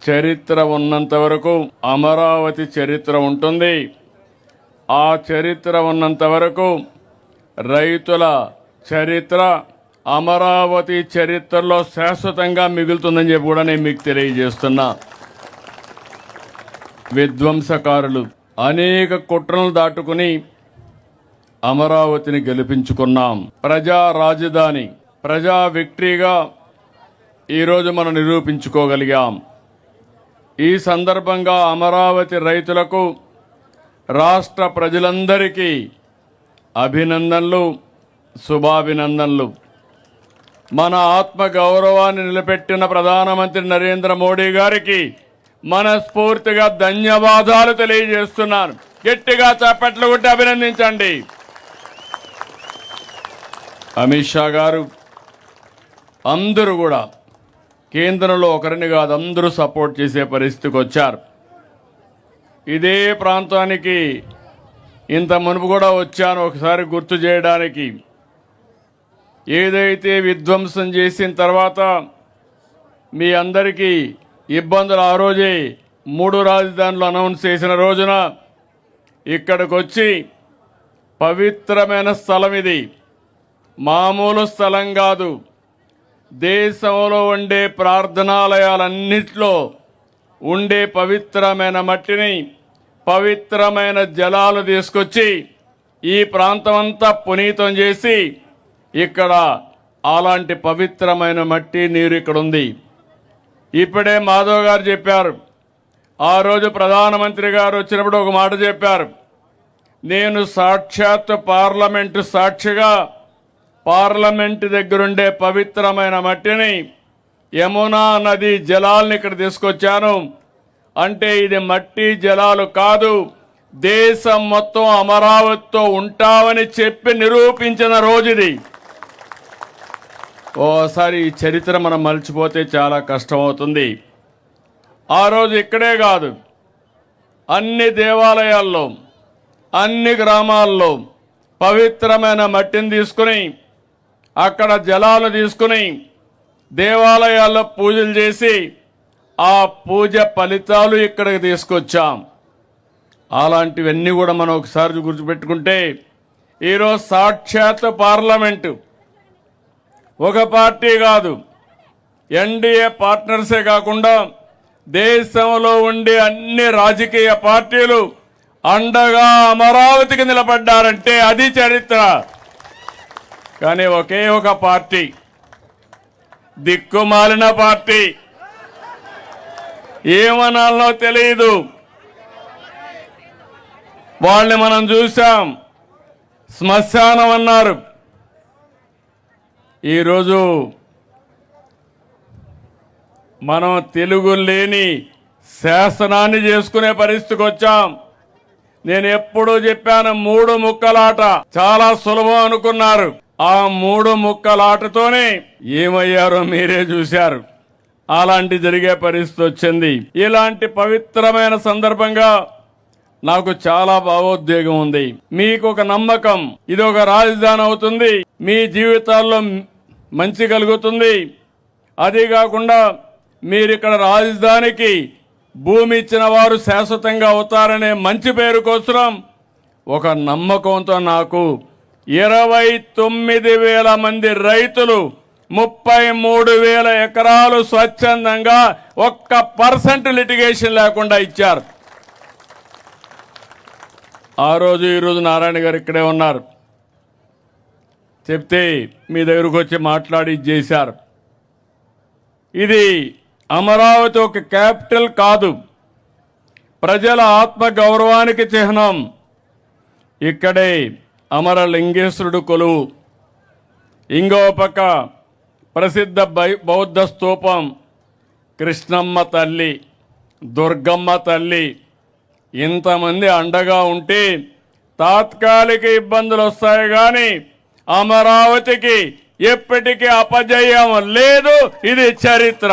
చరిత్ర ఉన్నంత వరకు అమరావతి చరిత్ర ఉంటుంది. ఆ చరిత్ర ఉన్నంత వరకు రైతుల చరిత్ర అమరావతి చరిత్రలో శాశ్వతంగా మిగులుతుందని చెప్పి కూడా నేను మీకు తెలియజేస్తున్నా. విధ్వంసకారులు అనేక కుట్రలను దాటుకుని అమరావతిని గెలిపించుకున్నాం. ప్రజా రాజధాని, ప్రజా విక్టరీగా ఈరోజు మనం నిరూపించుకోగలిగాం. ఈ సందర్భంగా అమరావతి రైతులకు, రాష్ట్ర ప్రజలందరికీ అభినందనలు, శుభాభినందనలు. మన ఆత్మ గౌరవాన్ని నిలబెట్టిన ప్రధానమంత్రి నరేంద్ర మోడీ గారికి మనస్ఫూర్తిగా ధన్యవాదాలు తెలియజేస్తున్నాను. గట్టిగా చప్పట్లు కొట్టి అభినందించండి. అమిత్ షా గారు, అందరూ కూడా కేంద్రంలో ఒకరిని కాదు అందరూ సపోర్ట్ చేసే పరిస్థితికి వచ్చారు. ఇదే ప్రాంతానికి ఇంత మునుపు కూడా వచ్చాను ఒకసారి గుర్తు చేయడానికి. ఏదైతే విధ్వంసం చేసిన తర్వాత మీ అందరికీ ఇబ్బందులు ఆ రోజే 3 రాజధానులు అనౌన్స్ చేసిన రోజున ఇక్కడికి వచ్చి పవిత్రమైన స్థలం ఇది, మామూలు స్థలం కాదు. దేశంలో ఉండే ప్రార్థనాలయాలన్నిట్లో ఉండే పవిత్రమైన మట్టిని, పవిత్రమైన జలాలు తీసుకొచ్చి ఈ ప్రాంతం అంతా పునీతం చేసి ఇక్కడ అలాంటి పవిత్రమైన మట్టి నీరు ఇక్కడ ఉంది. ఇప్పుడే మాధవ్ గారు చెప్పారు, ఆ రోజు ప్రధానమంత్రి గారు వచ్చినప్పుడు ఒక మాట చెప్పారు, నేను సాక్షాత్ పార్లమెంటు సాక్షిగా పార్లమెంటు దగ్గరుండే పవిత్రమైన మట్టిని, యమునా నది జలాలను ఇక్కడ తీసుకొచ్చాను. అంటే ఇది మట్టి జలాలు కాదు, దేశం మొత్తం అమరావతితో ఉంటామని చెప్పి నిరూపించిన రోజు ఇది. ఓసారి ఈ చరిత్ర మనం మర్చిపోతే చాలా కష్టమవుతుంది. ఆ రోజు ఇక్కడే కాదు, అన్ని దేవాలయాల్లో, అన్ని గ్రామాల్లో పవిత్రమైన మట్టిని తీసుకుని, అక్కడ జలాలు తీసుకుని దేవాలయాల్లో పూజలు చేసి ఆ పూజ ఫలితాలు ఇక్కడికి తీసుకొచ్చాం. అలాంటివన్నీ కూడా మనం ఒకసారి గుర్తుపెట్టుకుంటే ఈరోజు సాక్షాత్ పార్లమెంటు ఒక పార్టీ కాదు, ఎన్డీఏ పార్ట్నర్సే కాకుండా దేశంలో ఉండే అన్ని రాజకీయ పార్టీలు అండగా అమరావతికి నిలబడ్డారంటే అది చరిత్ర. కానీ ఒకే ఒక పార్టీ, దిక్కుమాలిన పార్టీ, ఏమనాలో తెలియదు, వాళ్ళని మనం చూసాం. శ్మశానం అన్నారు. ఈరోజు మనం తెలుగు లేని శాసనాన్ని చేసుకునే పరిస్థితికి వచ్చాం. నేను ఎప్పుడూ చెప్పాను, 3 ముక్కలాట చాలా సులభం అనుకున్నారు. ఆ 3 ముక్కలాటతోనే ఏమయ్యారో మీరే చూశారు. అలాంటి జరిగే పరిస్థితి వచ్చింది. ఇలాంటి పవిత్రమైన సందర్భంగా నాకు చాలా భావోద్వేగం ఉంది. మీకు ఒక నమ్మకం, ఇది ఒక రాజధాని అవుతుంది, మీ జీవితాల్లో మంచి కలుగుతుంది. అది కాకుండా మీరు ఇక్కడ రాజధానికి భూమి ఇచ్చిన వారు శాశ్వతంగా అవుతారనే మంచి పేరు కోసం ఒక నమ్మకంతో నాకు 29,000 మంది రైతులు 33,000 ఎకరాలు స్వచ్ఛందంగా 1% లిటిగేషన్ లేకుండా ఇచ్చారు. ఆ రోజు ఈరోజు నారాయణ గారు ఇక్కడే ఉన్నారు. చెప్తే మీ దగ్గరకు వచ్చి మాట్లాడి చేశారు. ఇది అమరావతి ఒక క్యాపిటల్ కాదు, ప్రజల ఆత్మ గౌరవానికి చిహ్నం. ఇక్కడే అమరలింగేశ్వరుడు కొలువు, ఇంకో పక్క ప్రసిద్ధ బౌద్ధ స్తూపం, కృష్ణమ్మ తల్లి, దుర్గమ్మ తల్లి. ఇంతమంది అండగా ఉంటే తాత్కాలిక ఇబ్బందులు వస్తాయి కానీ అమరావతికి ఎప్పటికీ అపజయం లేదు. ఇది చరిత్ర.